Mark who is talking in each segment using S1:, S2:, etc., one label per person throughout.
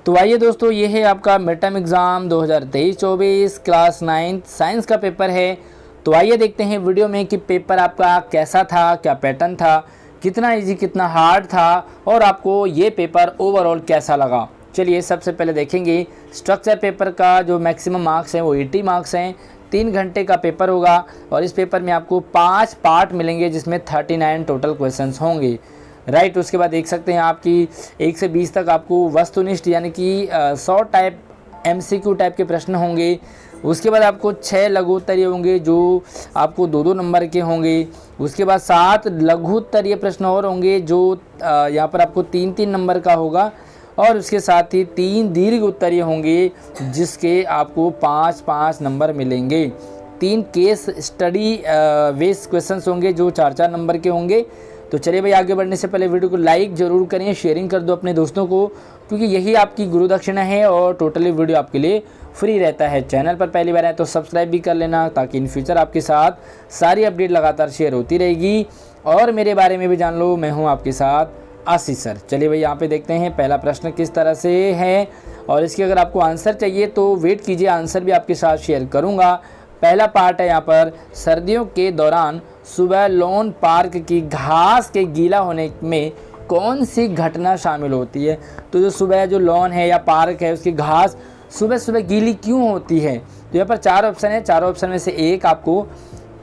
S1: तो आइए दोस्तों, ये है आपका mid term exam 2023-24 class 9 science का पेपर है। तो आइए देखते हैं वीडियो में कि पेपर आपका कैसा था, क्या पैटर्न था, कितना इजी कितना हार्ड था और आपको ये पेपर ओवरऑल कैसा लगा। चलिए सबसे पहले देखेंगे स्ट्रक्चर पेपर का जो मैक्सिमम मार्क्स हैं वो 80 मार्क्स हैं। 3 घंटे का पेपर होगा और इस पेपर में आपको 5 पार्ट मिलेंगे जिसमें 39 टोटल क्वेश्चंस होंगे। राइट, उसके बाद देख सकते हैं आपकी 1 से 20 तक आपको वस्तुनिष्ठ यानी कि 100 टाइप MCQ टाइप के प्रश्न होंगे। उसके बाद आपको 6 लघु उत्तरीय होंगे जो आपको 2-2 नंबर के होंगे। उसके बाद 7 लघु उत्तरीय प्रश्न और होंगे जो यहाँ पर आपको 3-3 नंबर का होगा और उसके साथ ही 3 दीर्घ उत्तरीय होंगे जिसके आपको 5-5 नंबर मिलेंगे। 3 केस स्टडी बेस्ड क्वेश्चंस होंगे जो 4-4 नंबर के होंगे। तो चलिए भाई, आगे बढ़ने से पहले वीडियो को लाइक ज़रूर करें, शेयरिंग कर दो अपने दोस्तों को, क्योंकि यही आपकी गुरु दक्षिणा है और टोटली वीडियो आपके लिए फ्री रहता है। चैनल पर पहली बार आए तो सब्सक्राइब भी कर लेना ताकि इन फ्यूचर आपके साथ सारी अपडेट लगातार शेयर होती रहेगी और मेरे बारे में भी जान लो। मैं हूँ आपके साथ आशीष सर। चलिए भाई, यहाँ पे देखते हैं पहला प्रश्न किस तरह से है और इसके अगर आपको आंसर चाहिए तो वेट कीजिए, आंसर भी आपके साथ शेयर करूँगा। पहला पार्ट है यहाँ पर, सर्दियों के दौरान सुबह लॉन पार्क की घास के गीला होने में कौन सी घटना शामिल होती है। तो जो सुबह जो लॉन है या पार्क है उसकी घास सुबह सुबह गीली क्यों होती है। तो यहाँ पर 4 ऑप्शन है, 4 ऑप्शन में से एक आपको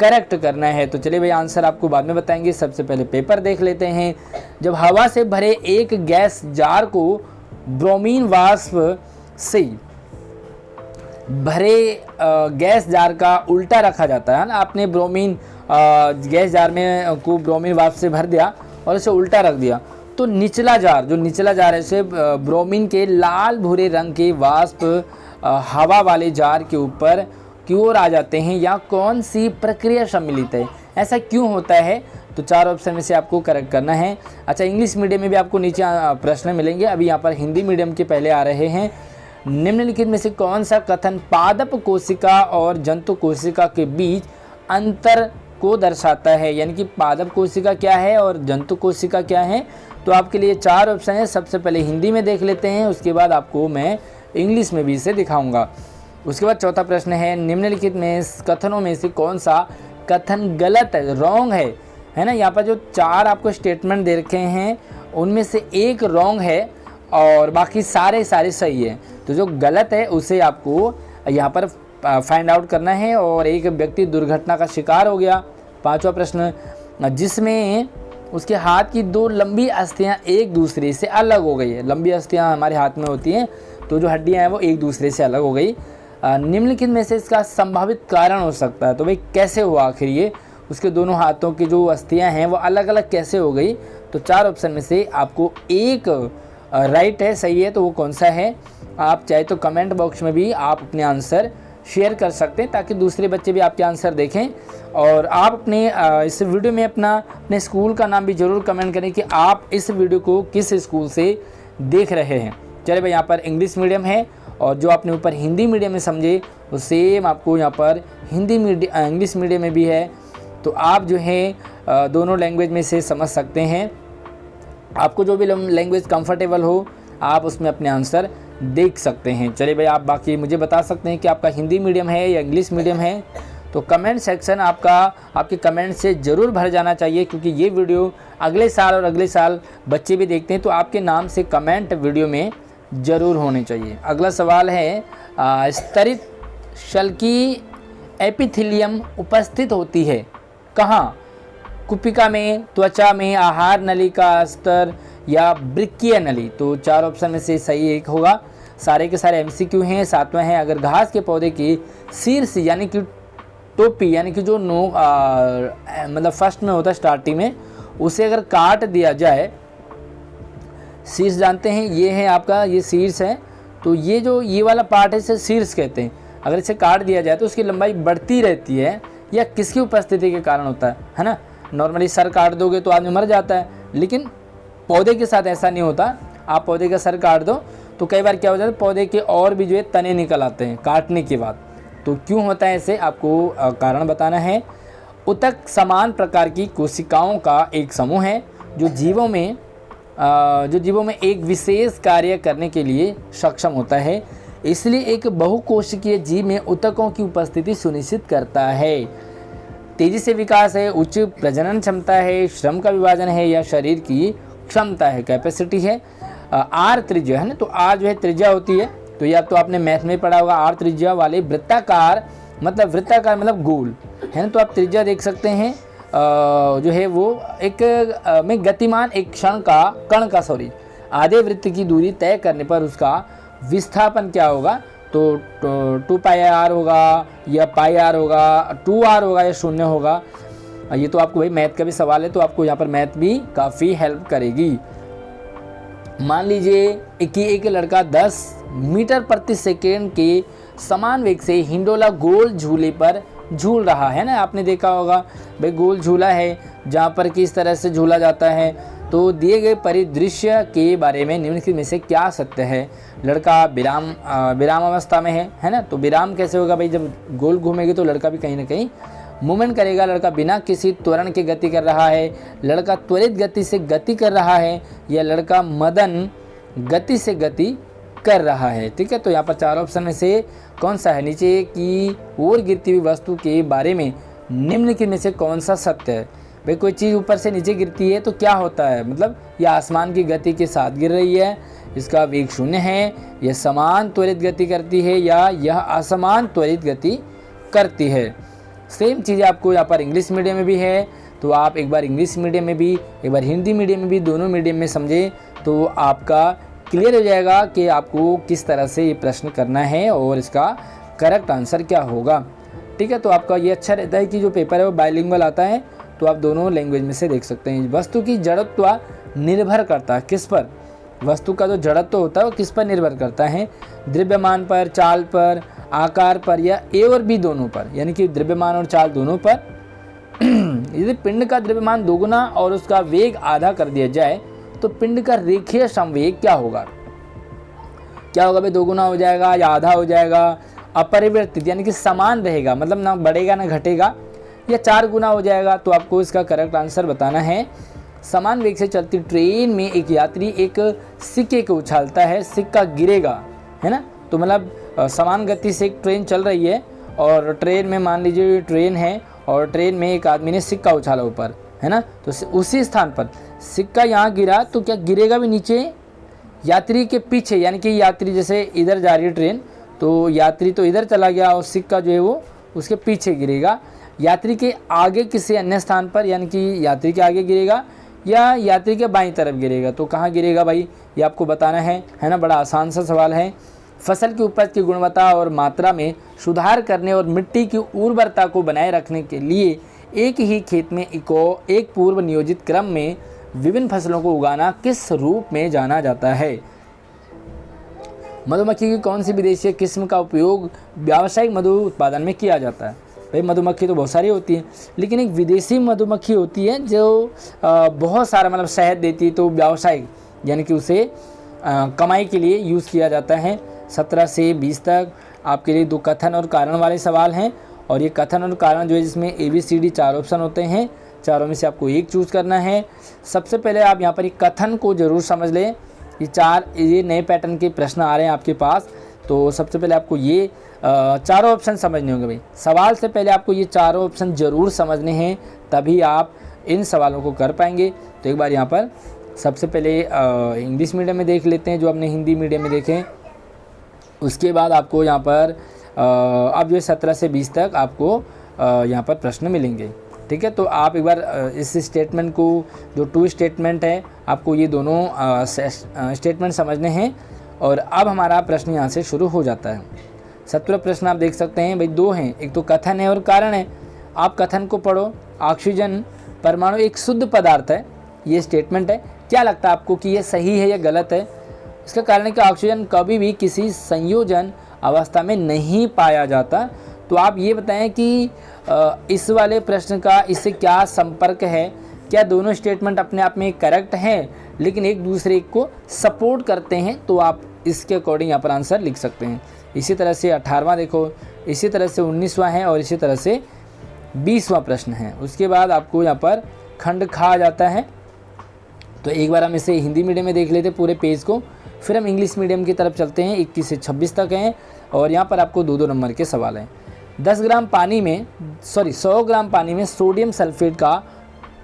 S1: करेक्ट करना है। तो चलिए भाई, आंसर आपको बाद में बताएंगे। सबसे पहले पेपर देख लेते हैं। जब हवा से भरे एक गैस जार को ब्रोमीन वाष्प से भरे गैस जार का उल्टा रखा जाता है ना, आपने ब्रोमीन गैस जार में को ब्रोमीन वाष्प से भर दिया और इसे उल्टा रख दिया, तो निचला जार है इसे ब्रोमीन के लाल भूरे रंग के वाष्प हवा वाले जार के ऊपर की ओर आ जाते हैं, या कौन सी प्रक्रिया सम्मिलित है, ऐसा क्यों होता है। तो 4 ऑप्शन में से आपको करेक्ट करना है। अच्छा, इंग्लिश मीडियम में भी आपको नीचे प्रश्न मिलेंगे, अभी यहाँ पर हिंदी मीडियम के पहले आ रहे हैं। निम्नलिखित में से कौन सा कथन पादप कोशिका और जंतु कोशिका के बीच अंतर को दर्शाता है, यानी कि पादप कोशिका क्या है और जंतु कोशिका क्या है। तो आपके लिए 4 ऑप्शन है। सबसे पहले हिंदी में देख लेते हैं, उसके बाद आपको मैं इंग्लिश में भी इसे दिखाऊंगा। उसके बाद चौथा प्रश्न है, निम्नलिखित में कथनों में से कौन सा कथन गलत है, रॉन्ग है ना। यहाँ पर जो 4 आपको स्टेटमेंट दे रखे हैं उनमें से एक रॉन्ग है और बाकी सारे सही है। तो जो गलत है उसे आपको यहाँ पर फाइंड आउट करना है। और एक व्यक्ति दुर्घटना का शिकार हो गया। 5वां प्रश्न, जिसमें उसके हाथ की 2 लंबी अस्थियां एक दूसरे से अलग हो गई है। लंबी अस्थियां हमारे हाथ में होती हैं, तो जो हड्डियां हैं वो एक दूसरे से अलग हो गई। निम्नलिखित में से इसका संभावित कारण हो सकता है। तो भाई कैसे हुआ आखिर ये, उसके दोनों हाथों की जो अस्थियां हैं वो अलग अलग कैसे हो गई। तो 4 ऑप्शन में से आपको एक राइट है, सही है, तो वो कौन सा है। आप चाहे तो कमेंट बॉक्स में भी आप अपने आंसर शेयर कर सकते हैं ताकि दूसरे बच्चे भी आपके आंसर देखें। और आप अपने इस वीडियो में अपने स्कूल का नाम भी ज़रूर कमेंट करें कि आप इस वीडियो को किस स्कूल से देख रहे हैं। चलिए भाई, यहाँ पर इंग्लिश मीडियम है और जो आपने ऊपर हिंदी मीडियम में समझे वो सेम आपको यहाँ पर इंग्लिश मीडियम में भी है। तो आप जो है दोनों लैंग्वेज में से समझ सकते हैं। आपको जो भी लैंग्वेज कंफर्टेबल हो आप उसमें अपने आंसर देख सकते हैं। चलिए भाई, आप बाकी मुझे बता सकते हैं कि आपका हिंदी मीडियम है या इंग्लिश मीडियम है। तो कमेंट सेक्शन आपके कमेंट से ज़रूर भर जाना चाहिए, क्योंकि ये वीडियो अगले साल और अगले साल बच्चे भी देखते हैं, तो आपके नाम से कमेंट वीडियो में ज़रूर होने चाहिए। अगला सवाल है, स्तरित शल की एपिथेलियम उपस्थित होती है कहाँ। कुपिका में, त्वचा में, आहार नली का स्तर या वृक्कीय नली। तो 4 ऑप्शन में से सही एक होगा। सारे के सारे MCQ हैं। 7वां है, अगर घास के पौधे की शीर्ष यानी कि टोपी यानी कि जो मतलब फर्स्ट में होता है स्टार्टिंग में, उसे अगर काट दिया जाए, शीर्ष जानते हैं ये है आपका, ये शीर्ष है, तो ये जो ये वाला पार्ट है इसे शीर्ष कहते हैं। अगर इसे काट दिया जाए तो उसकी लंबाई बढ़ती रहती है, या किसकी उपस्थिति के कारण होता है ना। नॉर्मली सर काट दोगे तो आदमी मर जाता है, लेकिन पौधे के साथ ऐसा नहीं होता। आप पौधे का सर काट दो तो कई बार क्या हो जाता है, पौधे के और भी जो है तने निकल आते हैं काटने के बाद। तो क्यों होता है ऐसे, आपको कारण बताना है। उतक समान प्रकार की कोशिकाओं का एक समूह है जो जीवों में जो जीवों में एक विशेष कार्य करने के लिए सक्षम होता है, इसलिए एक बहुकोशिकीय जीव में ऊतकों की उपस्थिति सुनिश्चित करता है। तेजी से विकास है, उच्च प्रजनन क्षमता है, श्रम का विभाजन है या शरीर की क्षमता है, कैपेसिटी है। आर त्रिज्या है ना, तो आर जो है त्रिज्या होती है, तो या तो आपने मैथ में पढ़ा होगा, आर त्रिज्या वाले वृत्ताकार मतलब गोल है ना, तो आप त्रिज्या देख सकते हैं। जो है वो एक में गतिमान एक कण का आधे वृत्त की दूरी तय करने पर उसका विस्थापन क्या होगा, तो 2 पाई आर होगा या पाई आर होगा, 2 आर होगा या 0 होगा। ये तो आपको भाई मैथ का भी सवाल है, तो आपको यहाँ पर मैथ भी काफ़ी हेल्प करेगी। मान लीजिए कि एक लड़का 10 मीटर प्रति सेकेंड के समान वेग से हिंडोला गोल झूले पर झूल रहा है ना, आपने देखा होगा भाई गोल झूला है जहाँ पर किस तरह से झूला जाता है। तो दिए गए परिदृश्य के बारे में निम्नलिखित में से क्या सत्य है। लड़का विराम अवस्था में है ना, तो विराम कैसे होगा भाई, जब गोल घूमेगी तो लड़का भी कहीं ना कहीं मूवमेंट करेगा। लड़का बिना किसी त्वरण के गति कर रहा है, लड़का त्वरित गति से गति कर रहा है, या लड़का मदन गति से गति कर रहा है। ठीक है, तो यहाँ पर 4 ऑप्शन में से कौन सा है, नीचे की ओर गिरती हुई वस्तु के बारे में निम्नलिखित में से कौन सा सत्य है। भाई कोई चीज़ ऊपर से नीचे गिरती है तो क्या होता है, मतलब यह आसमान की गति के साथ गिर रही है, इसका वेग 0 है, यह समान त्वरित गति करती है या यह असमान त्वरित गति करती है। सेम चीज़ें आपको यहाँ पर इंग्लिश मीडियम में भी है, तो आप एक बार इंग्लिश मीडियम में भी एक बार हिंदी मीडियम में भी, दोनों मीडियम में समझें तो आपका क्लियर हो जाएगा कि आपको किस तरह से ये प्रश्न करना है और इसका करेक्ट आंसर क्या होगा। ठीक है, तो आपका ये अच्छा रहता है कि जो पेपर है वो बाइलिंगुअल आता है, तो आप दोनों लैंग्वेज में से देख सकते हैं। वस्तु की जड़त्व निर्भर करता है किस पर, वस्तु का जो जड़त्व होता है वो किस पर निर्भर करता है, द्रव्यमान पर, चाल पर, आकार पर या ए और बी दोनों पर, यानी कि द्रव्यमान और चाल दोनों पर। यदि पिंड का द्रव्यमान दोगुना और उसका वेग आधा कर दिया जाए तो पिंड का रेखीय संवेग क्या होगा, क्या होगा भाई, दोगुना हो जाएगा या आधा हो जाएगा, अपरिवर्तित यानी कि समान रहेगा, मतलब ना बढ़ेगा ना घटेगा, या 4 गुना हो जाएगा। तो आपको इसका करेक्ट आंसर बताना है। समान वेग से चलती ट्रेन में एक यात्री एक सिक्के को उछालता है, सिक्का गिरेगा, है ना, तो मतलब समान गति से एक ट्रेन चल रही है और ट्रेन में मान लीजिए ट्रेन है और ट्रेन में एक आदमी ने सिक्का उछाला ऊपर, है ना, तो उसी स्थान पर सिक्का यहाँ गिरा तो क्या गिरेगा भी नीचे यात्री के पीछे, यानी कि यात्री जैसे इधर जा रही है ट्रेन, तो यात्री तो इधर चला गया और सिक्का जो है वो उसके पीछे गिरेगा। यात्री के आगे किसी अन्य स्थान पर, यानी कि यात्री के आगे गिरेगा या यात्री के बाईं तरफ गिरेगा, तो कहाँ गिरेगा भाई, ये आपको बताना है ना, बड़ा आसान सा सवाल है। फसल की उपज की गुणवत्ता और मात्रा में सुधार करने और मिट्टी की उर्वरता को बनाए रखने के लिए एक ही खेत में एक पूर्व नियोजित क्रम में विभिन्न फसलों को उगाना किस रूप में जाना जाता है। मधुमक्खी की कौन सी विदेशी किस्म का उपयोग व्यावसायिक मधु उत्पादन में किया जाता है। भाई मधुमक्खी तो बहुत सारी होती है, लेकिन एक विदेशी मधुमक्खी होती है जो बहुत सारा मतलब शहद देती है, तो व्यावसायिक यानी कि उसे कमाई के लिए यूज़ किया जाता है। 17 से 20 तक आपके लिए 2 कथन और कारण वाले सवाल हैं, और ये कथन और कारण जो है जिसमें ABCD 4 ऑप्शन होते हैं, चारों में से आपको एक चूज़ करना है। सबसे पहले आप यहाँ पर एक कथन को ज़रूर समझ लें, ये नए पैटर्न के प्रश्न आ रहे हैं आपके पास, तो सबसे पहले आपको ये चारों ऑप्शन समझने होंगे। भाई सवाल से पहले आपको ये चारों ऑप्शन ज़रूर समझने हैं, तभी आप इन सवालों को कर पाएंगे। तो एक बार यहाँ पर सबसे पहले इंग्लिश मीडियम में देख लेते हैं जो आपने हिंदी मीडियम में देखें, उसके बाद आपको यहाँ पर अब जो 17 से 20 तक आपको यहाँ पर प्रश्न मिलेंगे। ठीक है, तो आप एक बार इस स्टेटमेंट को, जो 2 स्टेटमेंट है, आपको ये दोनों स्टेटमेंट समझने हैं। और अब हमारा प्रश्न यहाँ से शुरू हो जाता है। 17 प्रश्न आप देख सकते हैं भाई 2 हैं, एक तो कथन है और कारण है। आप कथन को पढ़ो, ऑक्सीजन परमाणु एक शुद्ध पदार्थ है, ये स्टेटमेंट है। क्या लगता है आपको कि ये सही है या गलत है? इसका कारण है कि ऑक्सीजन कभी भी किसी संयोजन अवस्था में नहीं पाया जाता। तो आप ये बताएं कि इस वाले प्रश्न का इससे क्या संपर्क है, क्या दोनों स्टेटमेंट अपने आप में करेक्ट हैं लेकिन एक दूसरे को सपोर्ट करते हैं, तो आप इसके अकॉर्डिंग यहाँ पर आंसर लिख सकते हैं। इसी तरह से 18वां देखो, इसी तरह से 19वां है और इसी तरह से 20वां प्रश्न है। उसके बाद आपको यहाँ पर खंड खा आ जाता है। तो एक बार हम इसे हिंदी मीडियम में देख लेते पूरे पेज को, फिर हम इंग्लिश मीडियम की तरफ चलते हैं। 21 से 26 तक हैं और यहाँ पर आपको 2-2 नंबर के सवाल हैं। 100 ग्राम पानी में सोडियम सल्फेट का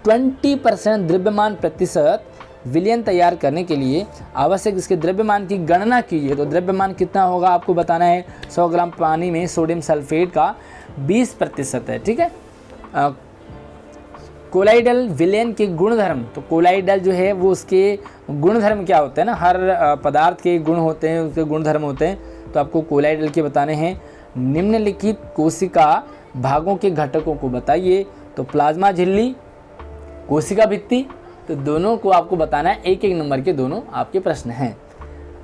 S1: 20% द्रव्यमान प्रतिशत विलयन तैयार करने के लिए आवश्यक इसके द्रव्यमान की गणना कीजिए। तो द्रव्यमान कितना होगा आपको बताना है। 100 ग्राम पानी में सोडियम सल्फेट का 20% है, ठीक है। कोलाइडल विलयन के गुणधर्म, तो कोलाइडल जो है वो उसके गुणधर्म क्या होते हैं ना, हर पदार्थ के गुण होते हैं, उसके गुणधर्म होते हैं। तो आपको कोलाइडल के बताने हैं। निम्नलिखित कोशिका भागों के घटकों को बताइए। तो प्लाज्मा झिल्ली, कोशिका भित्ति, तो दोनों को आपको बताना है। 1-1 नंबर के दोनों आपके प्रश्न हैं।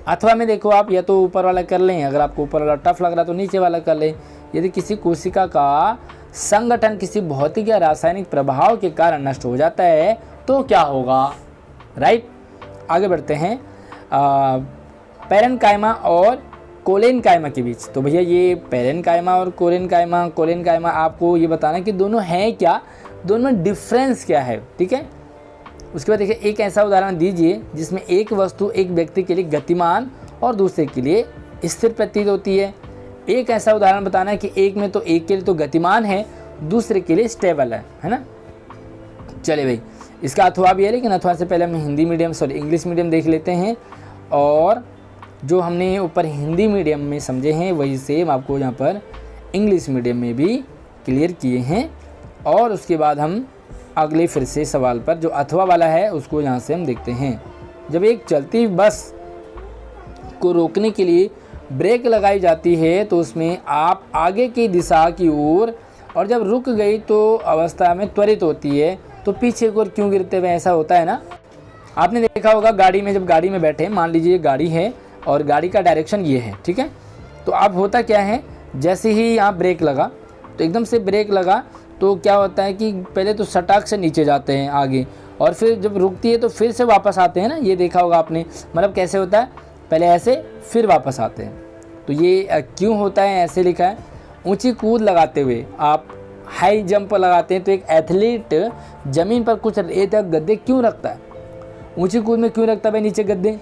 S1: अथवा में देखो आप या तो ऊपर वाला कर लें, अगर आपको ऊपर वाला टफ लग रहा तो नीचे वाला कर लें। यदि किसी कोशिका का संगठन किसी भौतिक या रासायनिक प्रभाव के कारण नष्ट हो जाता है तो क्या होगा, राइट। आगे बढ़ते हैं। पैरेन्काइमा और कोलेनकाइमा के बीच, तो भैया ये पैरेन्काइमा और कोलेनकाइमा आपको ये बताना कि दोनों हैं क्या, दोनों में डिफरेंस क्या है, ठीक है। उसके बाद देखिए, एक ऐसा उदाहरण दीजिए जिसमें एक वस्तु एक व्यक्ति के लिए गतिमान और दूसरे के लिए स्थिर प्रतीत होती है। एक ऐसा उदाहरण बताना है कि एक में तो एक के लिए तो गतिमान है, दूसरे के लिए स्टेबल है ना। चलिए भाई, इसका अथवा भी है, लेकिन अथवा से पहले हम इंग्लिश मीडियम देख लेते हैं। और जो हमने ऊपर हिंदी मीडियम में समझे हैं वही सेम आपको यहाँ पर इंग्लिश मीडियम में भी क्लियर किए हैं। और उसके बाद हम अगले फिर से सवाल पर जो अथवा वाला है उसको यहाँ से हम देखते हैं। जब एक चलती बस को रोकने के लिए ब्रेक लगाई जाती है तो उसमें आप आगे की दिशा की ओर, और जब रुक गई तो अवस्था में त्वरित होती है तो पीछे की ओर क्यों गिरते हुए, ऐसा होता है ना। आपने देखा होगा गाड़ी में, जब गाड़ी में बैठे, मान लीजिए गाड़ी है और गाड़ी का डायरेक्शन ये है, ठीक है। तो अब होता क्या है, जैसे ही यहाँ ब्रेक लगा तो एकदम से ब्रेक लगा तो क्या होता है कि पहले तो सटाक से नीचे जाते हैं आगे, और फिर जब रुकती है तो फिर से वापस आते हैं ना। ये देखा होगा आपने, मतलब कैसे होता है, पहले ऐसे फिर वापस आते हैं। तो ये क्यों होता है, ऐसे लिखा है। ऊंची कूद लगाते हुए आप हाई जंप लगाते हैं तो एक एथलीट ज़मीन पर कुछ रेत या गद्दे क्यों रखता है, ऊंची कूद में क्यों रखता है भाई नीचे गद्दे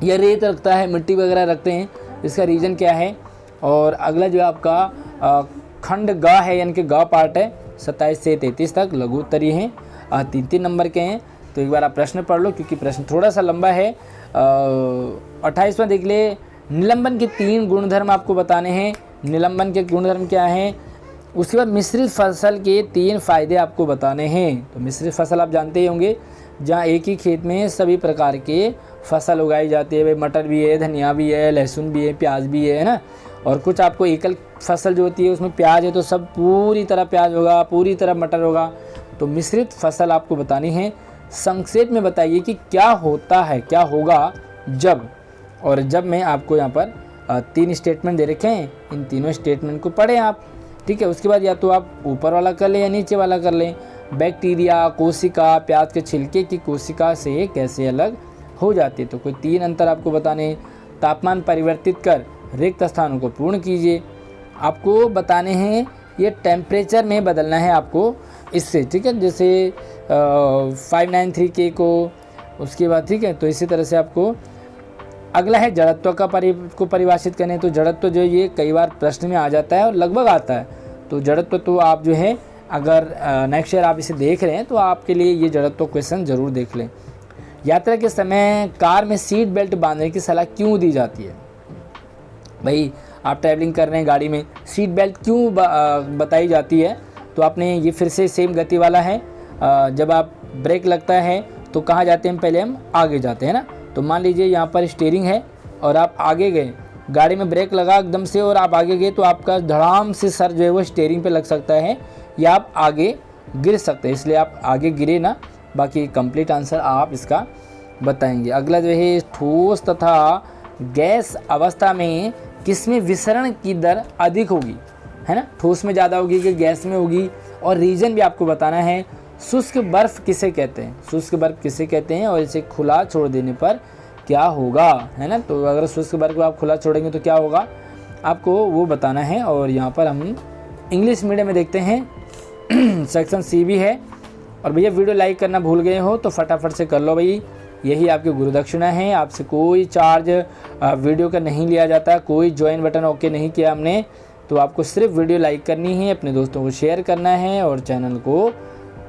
S1: या रेत रखता है, मिट्टी वगैरह रखते हैं, इसका रीज़न क्या है। और अगला जो है आपका खंड ग है, यानी कि ग पार्ट है। 27 से 33 तक लघु उत्तरीय हैं, 3-3 नंबर के हैं। तो एक बार आप प्रश्न पढ़ लो क्योंकि प्रश्न थोड़ा सा लंबा है। 28वां देख ले, निलंबन के 3 गुणधर्म आपको बताने हैं। निलंबन के गुणधर्म क्या हैं। उसके बाद मिश्रित फसल के 3 फायदे आपको बताने हैं। तो मिश्रित फसल आप जानते ही होंगे, जहाँ एक ही खेत में सभी प्रकार के फसल उगाई जाती है। भाई मटर भी है, धनिया भी है, लहसुन भी है, प्याज भी है ना। और कुछ आपको एकल फसल जो होती है उसमें प्याज है तो सब पूरी तरह प्याज होगा, पूरी तरह मटर होगा। तो मिश्रित फसल आपको बतानी है। संक्षेप में बताइए कि क्या होता है, क्या होगा जब, और जब में आपको यहाँ पर 3 स्टेटमेंट दे रखे हैं, इन तीनों स्टेटमेंट को पढ़ें आप, ठीक है। उसके बाद या तो आप ऊपर वाला कर लें या नीचे वाला कर लें। बैक्टीरिया कोशिका प्याज के छिलके की कोशिका से कैसे अलग हो जाती है, तो कोई 3 अंतर आपको बताने। तापमान परिवर्तित कर रिक्त स्थानों को पूर्ण कीजिए, आपको बताने हैं। ये टेम्परेचर में बदलना है आपको इससे, ठीक है, जैसे 593K को, उसके बाद ठीक है। तो इसी तरह से आपको अगला है जड़त्व को परिभाषित करने। तो जड़त्व जो ये कई बार प्रश्न में आ जाता है और लगभग आता है। तो जड़त्व तो आप जो है अगर नेक्स्ट ईयर आप इसे देख रहे हैं तो आपके लिए ये जड़त्व क्वेश्चन ज़रूर देख लें। यात्रा के समय कार में सीट बेल्ट बांधने की सलाह क्यों दी जाती है। भाई आप ट्रैवलिंग कर रहे हैं गाड़ी में, सीट बेल्ट क्यों बताई जाती है। तो आपने ये फिर से सेम गति वाला है। जब आप ब्रेक लगता है तो कहाँ जाते हैं, पहले हम आगे जाते हैं ना। तो मान लीजिए यहाँ पर स्टीयरिंग है और आप आगे गए, गाड़ी में ब्रेक लगा एकदम से और आप आगे गए तो आपका धड़ाम से सर जो है वो स्टीयरिंग पे लग सकता है या आप आगे गिर सकते हैं, इसलिए आप आगे गिरे ना। बाकी कंप्लीट आंसर आप इसका बताएंगे। अगला जो है ठोस तथा गैस अवस्था में किसमें विसरण की दर अधिक होगी, है ना। ठोस में ज़्यादा होगी कि गैस में होगी, और रीजन भी आपको बताना है। शुष्क बर्फ़ किसे कहते हैं, शुष्क बर्फ़ किसे कहते हैं, और इसे खुला छोड़ देने पर क्या होगा, है ना। तो अगर शुष्क बर्फ़ को आप खुला छोड़ेंगे तो क्या होगा आपको वो बताना है। और यहाँ पर हम इंग्लिश मीडियम में देखते हैं सेक्शन सी भी है और भैया वीडियो लाइक करना भूल गए हो तो फटाफट से कर लो भाई, यही आपकी गुरु दक्षिणा है। आपसे कोई चार्ज वीडियो का नहीं लिया जाता, कोई ज्वाइन बटन ओके नहीं किया हमने, तो आपको सिर्फ वीडियो लाइक करनी है, अपने दोस्तों को शेयर करना है और चैनल को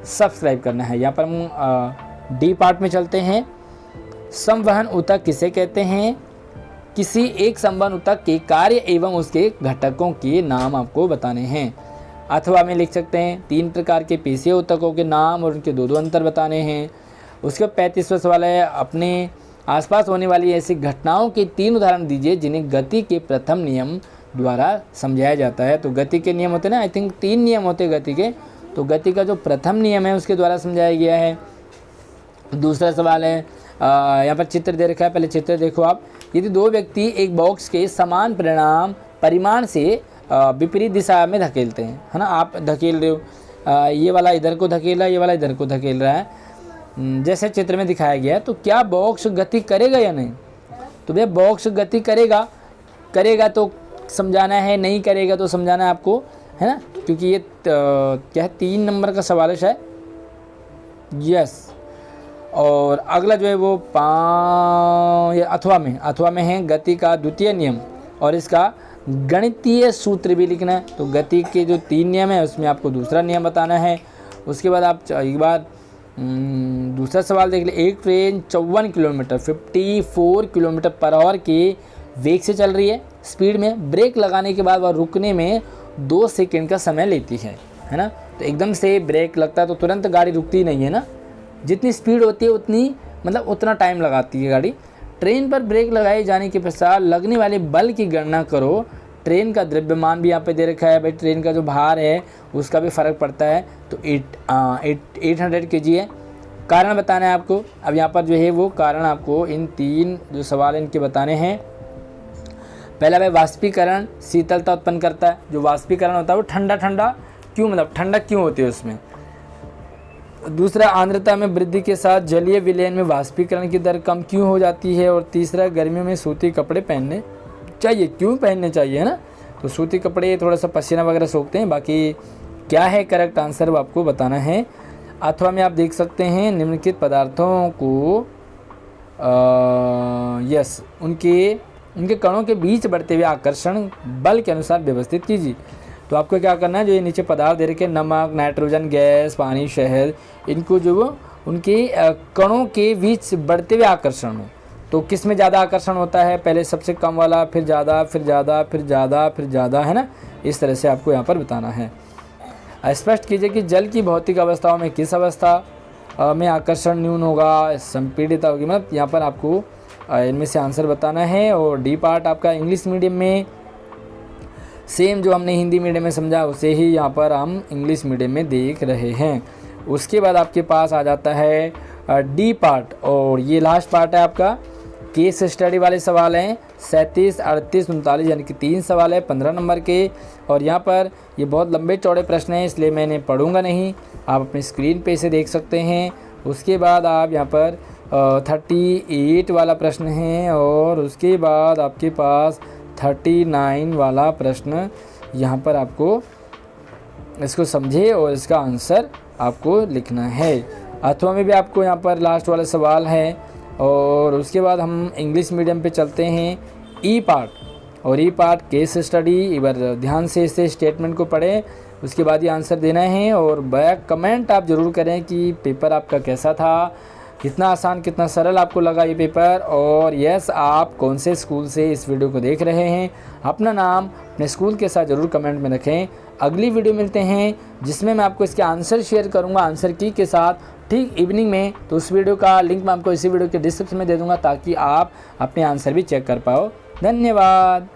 S1: सब्सक्राइब करना है। यहाँ पर हम डी पार्ट में चलते हैं। संवहन ऊतक किसे कहते हैं? किसी एक संवहन ऊतक के कार्य एवं उसके घटकों के नाम आपको बताने हैं। अथवा में लिख सकते हैं 3 प्रकार के पेशीय ऊतकों के नाम और उनके 2 अंतर बताने हैं। उसके 35वां सवाल है, अपने आसपास होने वाली ऐसी घटनाओं के 3 उदाहरण दीजिए जिन्हें गति के प्रथम नियम द्वारा समझाया जाता है। तो गति के नियम होते हैं ना, आई थिंक 3 नियम होते हैं गति के, तो गति का जो प्रथम नियम है उसके द्वारा समझाया गया है। दूसरा सवाल है, यहाँ पर चित्र दे रखा है, पहले चित्र देखो आप। यदि 2 व्यक्ति एक बॉक्स के समान परिमाण से विपरीत दिशा में धकेलते हैं, है ना, आप धकेल रहे हो, ये वाला इधर को धकेल रहा है, ये वाला इधर को धकेल रहा है, जैसे चित्र में दिखाया गया है, तो क्या बॉक्स गति करेगा या नहीं? तो भैया बॉक्स गति करेगा तो समझाना है, नहीं करेगा तो समझाना है आपको, है ना, क्योंकि ये क्या है 3 नंबर का सवाल है शायद, यस। और अगला जो है वो अथवा में है गति का द्वितीय नियम और इसका गणितीय सूत्र भी लिखना है। तो गति के जो 3 नियम है उसमें आपको दूसरा नियम बताना है। उसके बाद आप एक बार दूसरा सवाल देख ले। एक train 54 kilometre 54 kilometre per hour के वेग से चल रही है स्पीड में, ब्रेक लगाने के बाद वह रुकने में 2 सेकंड का समय लेती है ना। तो एकदम से ब्रेक लगता है तो तुरंत गाड़ी रुकती नहीं है ना, जितनी स्पीड होती है उतनी मतलब उतना टाइम लगाती है गाड़ी। ट्रेन पर ब्रेक लगाए जाने के पश्चात लगने वाले बल की गणना करो। ट्रेन का द्रव्यमान भी यहाँ पे दे रखा है भाई, ट्रेन का जो भार है उसका भी फ़र्क पड़ता है, तो 800 kg है। कारण बताना है आपको। अब यहाँ पर जो है वो कारण आपको इन 3 जो सवाल हैं इनके बताने हैं। पहला भाई वाष्पीकरण शीतलता उत्पन्न करता है। जो वाष्पीकरण होता है वो ठंडा क्यों, मतलब ठंडक क्यों होती है उसमें। दूसरा आर्द्रता में वृद्धि के साथ जलीय विलयन में वाष्पीकरण की दर कम क्यों हो जाती है। और तीसरा गर्मियों में सूती कपड़े पहनने चाहिए, क्यों पहनने चाहिए, है ना। तो सूती कपड़े थोड़ा सा पसीना वगैरह सोखते हैं। बाकी क्या है करेक्ट आंसर वो आपको बताना है। अथवा में आप देख सकते हैं निम्नलिखित पदार्थों को यस उनके कणों के बीच बढ़ते हुए आकर्षण बल के अनुसार व्यवस्थित कीजिए। तो आपको क्या करना है, जो ये नीचे पदार्थ दे रखे नमक, नाइट्रोजन गैस, पानी, शहद, इनको जो उनके कणों के बीच बढ़ते हुए आकर्षण में, तो किस में ज़्यादा आकर्षण होता है, पहले सबसे कम वाला, फिर ज़्यादा, फिर ज़्यादा, फिर ज़्यादा, फिर ज़्यादा, है ना। इस तरह से आपको यहाँ पर बताना है। स्पष्ट कीजिए कि जल की भौतिक अवस्थाओं में किस अवस्था में आकर्षण न्यून होगा, संपीड़िता होगी, मतलब यहाँ पर आपको इनमें से आंसर बताना है। और डी पार्ट आपका इंग्लिश मीडियम में सेम जो हमने हिंदी मीडियम में समझा उसे ही यहाँ पर हम इंग्लिश मीडियम में देख रहे हैं। उसके बाद आपके पास आ जाता है डी पार्ट, और ये लास्ट पार्ट है आपका। केस स्टडी वाले सवाल हैं 37, 38, 39 यानी कि 3 सवाल है 15 नंबर के। और यहाँ पर ये बहुत लंबे चौड़े प्रश्न हैं इसलिए मैंने पढ़ूंगा नहीं, आप अपनी स्क्रीन पे इसे देख सकते हैं। उसके बाद आप यहाँ पर 38 वाला प्रश्न है और उसके बाद आपके पास 39 वाला प्रश्न, यहाँ पर आपको इसको समझे और इसका आंसर आपको लिखना है। अथवा में भी आपको यहाँ पर लास्ट वाला सवाल है। और उसके बाद हम इंग्लिश मीडियम पे चलते हैं ई पार्ट, और ई पार्ट केस स्टडी। एक बार ध्यान से इसे स्टेटमेंट को पढ़ें, उसके बाद ये आंसर देना है। और बैक कमेंट आप ज़रूर करें कि पेपर आपका कैसा था, कितना आसान कितना सरल आपको लगा ये पेपर। और यस, आप कौन से स्कूल से इस वीडियो को देख रहे हैं, अपना नाम अपने स्कूल के साथ ज़रूर कमेंट में रखें। अगली वीडियो मिलते हैं जिसमें मैं आपको इसके आंसर शेयर करूंगा आंसर की के साथ, ठीक इवनिंग में। तो उस वीडियो का लिंक मैं आपको इसी वीडियो के डिस्क्रिप्शन में दे दूंगा ताकि आप अपने आंसर भी चेक कर पाओ। धन्यवाद।